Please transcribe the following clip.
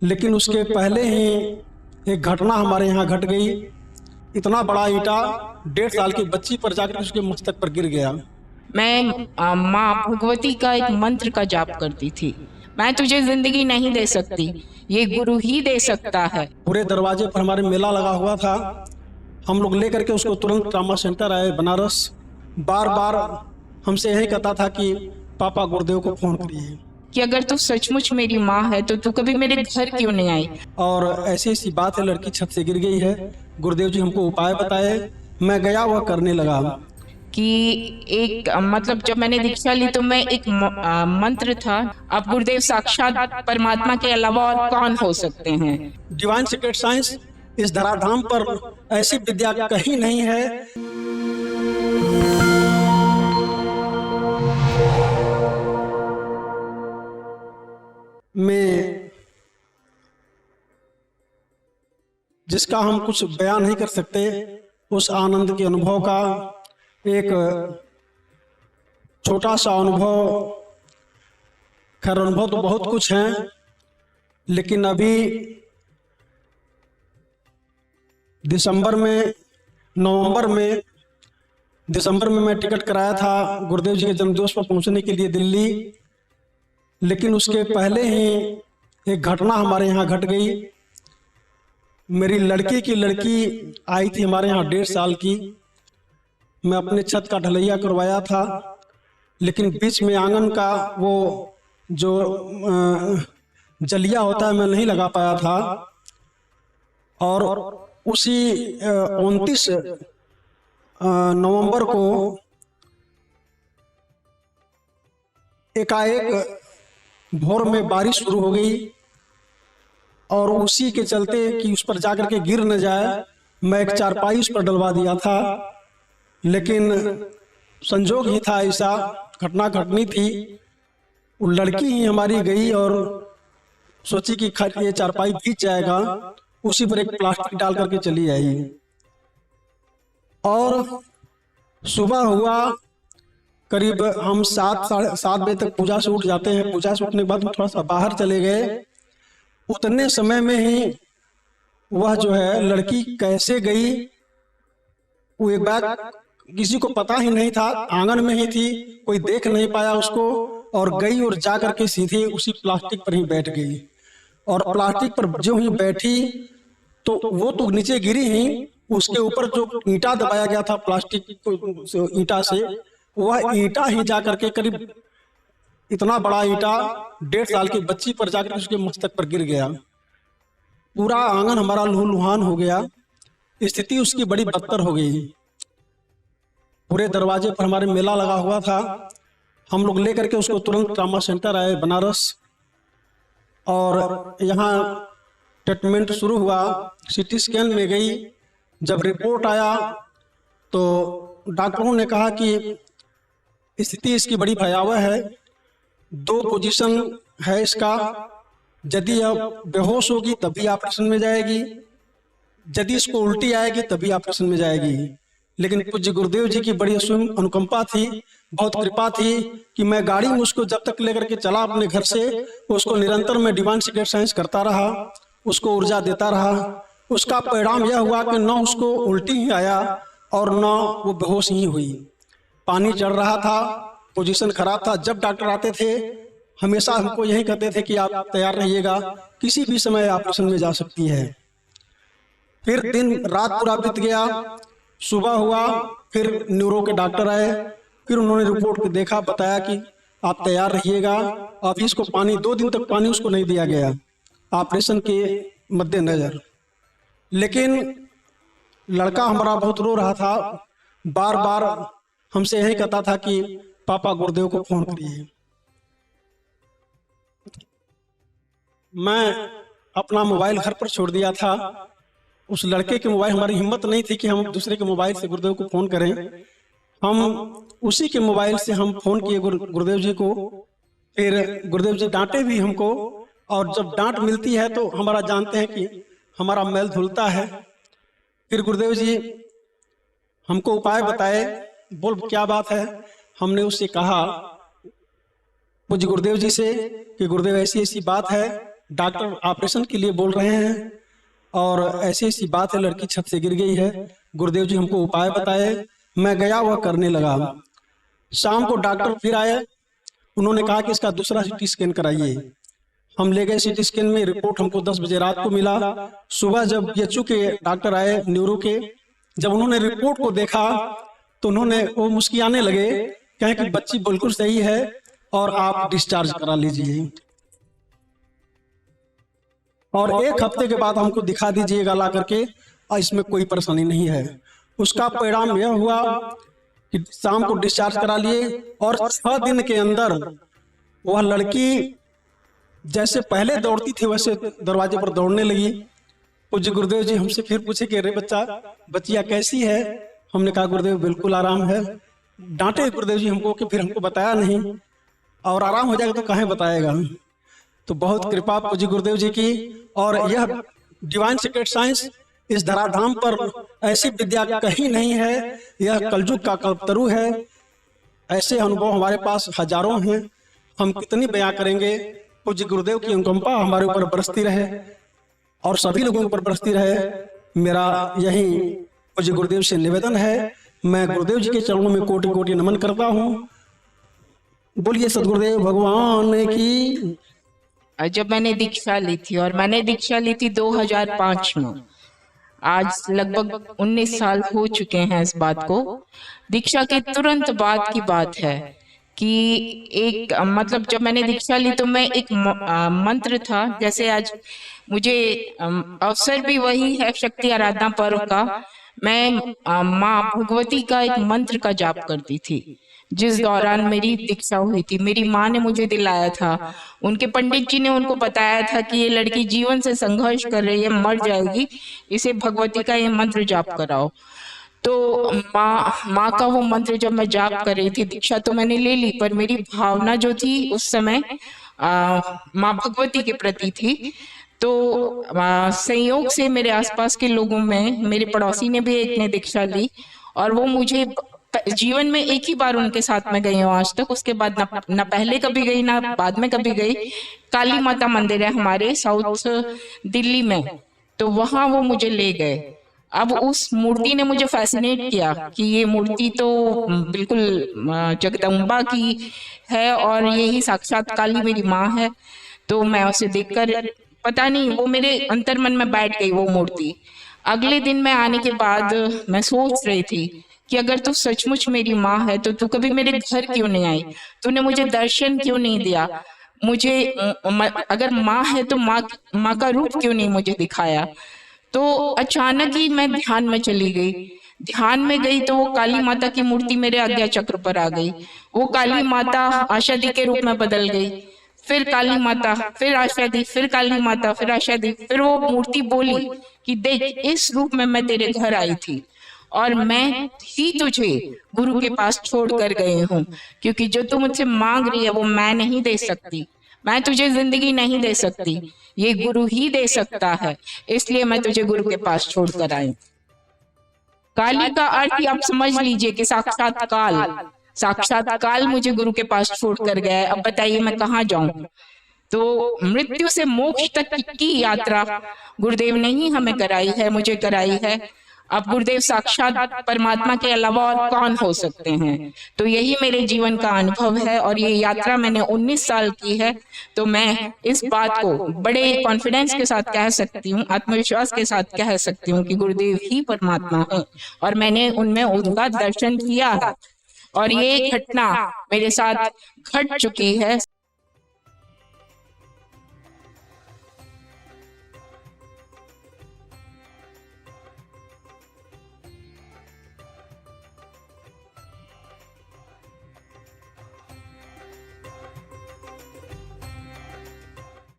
लेकिन उसके पहले ही एक घटना हमारे यहाँ घट गई। इतना बड़ा ईंटा 1.5 साल की बच्ची पर जाकर उसके मस्तक पर गिर गया। मैं माँ भगवती का एक मंत्र का जाप करती थी। मैं तुझे जिंदगी नहीं दे सकती, ये गुरु ही दे सकता है। पूरे दरवाजे पर हमारे मेला लगा हुआ था। हम लोग लेकर के उसको तुरंत ट्रामा सेंटर आए बनारस। बार बार हमसे यही कहता था कि पापा गुरुदेव को फोन करिए कि अगर तू सचमुच मेरी माँ है तो तू कभी मेरे घर क्यों नहीं आई। और ऐसी ऐसी बात है, लड़की छत से गिर गई है। गुरुदेव जी हमको उपाय बताए, मैं गया वह करने लगा कि एक मतलब जब मैंने दीक्षा ली तो मैं एक मंत्र था, अब गुरुदेव साक्षात परमात्मा के अलावा और कौन हो सकते हैं। डिवाइन सीक्रेट साइंस इस धराधाम पर ऐसी विद्या कहीं नहीं है। में जिसका हम कुछ बयान नहीं कर सकते, उस आनंद के अनुभव का एक छोटा सा अनुभव। खैर अनुभव तो बहुत कुछ हैं, लेकिन अभी दिसंबर में मैं टिकट कराया था गुरुदेव जी के जन्मदिवस पर पहुंचने के लिए दिल्ली। लेकिन उसके पहले ही एक घटना हमारे यहाँ घट गई। मेरी लड़की की लड़की आई थी हमारे यहाँ 1.5 साल की। मैं अपने छत का ढलैया करवाया था, लेकिन बीच में आंगन का वो जो जलिया होता है मैं नहीं लगा पाया था। और उसी 29 नवंबर को एकाएक भोर में बारिश शुरू हो गई और उसी के चलते कि उस पर जाकर के गिर न जाए, मैं एक चारपाई उस पर डलवा दिया था। लेकिन संजोग ही था, ऐसा घटना घटनी थी। वो लड़की ही हमारी गई और सोची कि ये चारपाई भीग जाएगा, उसी पर एक प्लास्टिक डाल करके चली आई। और सुबह हुआ, करीब हम 7-7:30 बजे तक पूजा से उठ जाते हैं। पूजा से उठने के बाद हम थोड़ा सा बाहर चले गए। उतने समय में ही वह जो है लड़की कैसे गई, वो एक बात किसी को पता ही नहीं था। आंगन में ही थी, कोई देख नहीं पाया उसको, और गई और जा करके सीधे उसी प्लास्टिक पर ही बैठ गई। और प्लास्टिक पर जो ही बैठी तो वो तो नीचे गिरी ही, उसके ऊपर जो ईंटा दबाया गया था प्लास्टिक ईंटा से, वह ईंटा ही जा करके करीब इतना बड़ा ईंटा 1.5 साल की बच्ची पर जाकर उसके मस्तक पर गिर गया। पूरा आंगन हमारा लहूलुहान हो गया। स्थिति उसकी बड़ी बदतर हो गई। पूरे दरवाजे पर हमारे मेला लगा हुआ था। हम लोग लेकर के उसको तुरंत ट्रामा सेंटर आए बनारस, और यहाँ ट्रीटमेंट शुरू हुआ। सीटी स्कैन में गई। जब रिपोर्ट आया तो डॉक्टरों ने कहा कि स्थिति इसकी बड़ी भयावह है। 2 पोजीशन है इसका। यदि अब बेहोश होगी तभी ऑपरेशन में जाएगी, यदि इसको उल्टी आएगी तभी ऑपरेशन में जाएगी। लेकिन पूज्य गुरुदेव जी की बड़ी असीम अनुकंपा थी, बहुत कृपा थी कि मैं गाड़ी में उसको जब तक लेकर के चला अपने घर से, उसको निरंतर मैं डिवाइन सीक्रेट साइंस करता रहा, उसको ऊर्जा देता रहा। उसका परिणाम यह हुआ कि न उसको उल्टी ही आया और न वो बेहोश ही हुई। पानी चढ़ रहा था, पोजीशन खराब था। जब डॉक्टर आते थे हमेशा हमको यही कहते थे कि आप तैयार रहिएगा, किसी भी समय ऑपरेशन में जा सकती है। फिर दिन रात पूरा बीत गया। सुबह हुआ, फिर न्यूरो के डॉक्टर आए। फिर उन्होंने रिपोर्ट को देखा, बताया कि आप तैयार रहिएगा। अभी इसको पानी 2 दिन तक पानी उसको नहीं दिया गया ऑपरेशन के मद्देनजर। लेकिन लड़का हमारा बहुत रो रहा था, बार बार हमसे यही कहता था कि पापा गुरुदेव को फोन करिए। मैं अपना मोबाइल घर पर छोड़ दिया था। उस लड़के के मोबाइल, हमारी हिम्मत नहीं थी कि हम दूसरे के मोबाइल से गुरुदेव को फोन करें। हम उसी के मोबाइल से हम फोन किए गुरुदेव जी को। फिर गुरुदेव जी डांटे भी हमको, और जब डांट मिलती है तो हमारा जानते हैं कि हमारा मैल धुलता है। फिर गुरुदेव जी हमको उपाय बताए। बोल क्या बात है? हमने उससे कहा पूज्य गुरुदेव जी से कि गुरुदेव ऐसी ऐसी बात है, डॉक्टर ऑपरेशन के लिए बोल रहे हैं और ऐसी ऐसी बात है, लड़की छत से गिर गई है। गुरुदेव जी हमको उपाय बताए, मैं गया वह करने लगा। शाम को डॉक्टर फिर आए, उन्होंने कहा कि इसका दूसरा सीटी स्कैन कराइए। हम ले गए सीटी स्कैन में, रिपोर्ट हमको 10 बजे रात को मिला। सुबह जब बीएचयू के डॉक्टर आए न्यूरो के, जब उन्होंने रिपोर्ट को देखा तो उन्होंने वो मुस्कियाने लगे, कहें कि बच्ची बिल्कुल सही है और आप डिस्चार्ज करा लीजिए और 1 हफ्ते के बाद हमको दिखा दीजिएगा ला करके, और इसमें कोई परेशानी नहीं है। उसका परिणाम यह हुआ कि शाम को डिस्चार्ज करा लिए और 6 दिन के अंदर वह लड़की जैसे पहले दौड़ती थी वैसे दरवाजे पर दौड़ने लगी। पूज्य गुरुदेव जी हमसे फिर पूछे कि अरे बच्चिया कैसी है? हमने कहा गुरुदेव बिल्कुल आराम है। डांटे गुरुदेव जी हमको कि फिर हमको बताया नहीं, और आराम हो जाएगा तो कहाँ बताएगा। तो बहुत कृपा पूज्य गुरुदेव जी की, और यह डिवाइन सीक्रेट साइंस इस धराधाम पर ऐसी विद्या कहीं नहीं है, यह कलयुग का कल्पतरु है। ऐसे अनुभव हमारे पास हजारों हैं, हम कितनी बयां करेंगे। पूज्य गुरुदेव की अनुकंपा हमारे ऊपर बरसती रहे और सभी लोगों के ऊपर बरसती रहे। मेरा यही पूज्य गुरुदेव से निवेदन है। मैं गुरुदेव जी के चरणों में कोटि कोटि नमन करता हूँ। बोलिए सदगुरुदेव भगवान की। जब मैंने दीक्षा ली थी, और मैंने दीक्षा ली थी 2005 में, आज लगभग 19 साल हो चुके हैं इस बात को। दीक्षा के तुरंत बाद की बात है कि एक मतलब जब मैंने दीक्षा ली तो मैं एक मंत्र था, जैसे आज मुझे अवसर भी वही है शक्ति आराधना पर्व का। मैं माँ भगवती का एक मंत्र का जाप करती थी जिस दौरान मेरी दीक्षा हुई थी। मेरी माँ ने मुझे दिलाया था, उनके पंडित जी ने उनको बताया था कि ये लड़की जीवन से संघर्ष कर रही है, मर जाएगी, इसे भगवती का ये मंत्र जाप कराओ। तो माँ का वो मंत्र जब मैं जाप कर रही थी, दीक्षा तो मैंने ले ली, पर मेरी भावना जो थी उस समय माँ भगवती के प्रति थी। तो संयोग से मेरे आसपास के लोगों में मेरे पड़ोसी ने भी एक ने दीक्षा ली, और वो मुझे जीवन में एक ही बार उनके साथ में गई हूँ आज तक। उसके बाद ना पहले कभी गई ना बाद में कभी गई। काली माता मंदिर है हमारे साउथ दिल्ली में, तो वहां वो मुझे ले गए। अब उस मूर्ति ने मुझे फैसिनेट किया कि ये मूर्ति तो बिल्कुल जगदम्बा की है और यही साक्षात काली मेरी माँ है। तो मैं उसे देखकर पता नहीं वो मेरे अंतर मन में बैठ गई वो मूर्ति। अगले दिन मैं आने के बाद मैं सोच रही थी कि अगर तू सचमुच मेरी माँ है तो तू कभी मेरे घर क्यों नहीं आई, तूने मुझे दर्शन क्यों नहीं दिया, मुझे अगर माँ है तो माँ का रूप क्यों नहीं मुझे दिखाया। तो अचानक ही मैं ध्यान में चली गई। ध्यान में गई तो वो काली माता की मूर्ति मेरे आज्ञा चक्र पर आ गई। वो काली माता आशा दी के रूप में बदल गई, फिर काली माता, फिर आशा दी, फिर काली माता, फिर आशा दी। फिर वो मूर्ति बोली कि देख, इस रूप में मैं तेरे घर आई थी और मैं ही तुझे गुरु के पास छोड़ कर गई हूँ, क्योंकि जो तू मुझसे मांग रही है वो मैं नहीं दे सकती, मैं तुझे जिंदगी नहीं दे सकती, ये गुरु ही दे सकता है, इसलिए मैं तुझे गुरु के पास छोड़ कर आई। काली का अर्थ ही आप समझ लीजिए कि साक्षात काल, साक्षात काल मुझे गुरु के पास छोड़ कर गया है। अब बताइए मैं कहाँ जाऊं। तो मृत्यु से मोक्ष तक की यात्रा गुरुदेव ने ही हमें कराई है, मुझे कराई है। अब गुरुदेव साक्षात परमात्मा के अलावा और कौन हो सकते हैं। तो यही मेरे जीवन का अनुभव है और ये यात्रा मैंने 19 साल की है। तो मैं इस बात को बड़े कॉन्फिडेंस के साथ कह सकती हूँ, आत्मविश्वास के साथ कह सकती हूँ कि गुरुदेव ही परमात्मा है और मैंने उनमें उनका दर्शन किया है और ये घटना मेरे साथ घट चुकी है।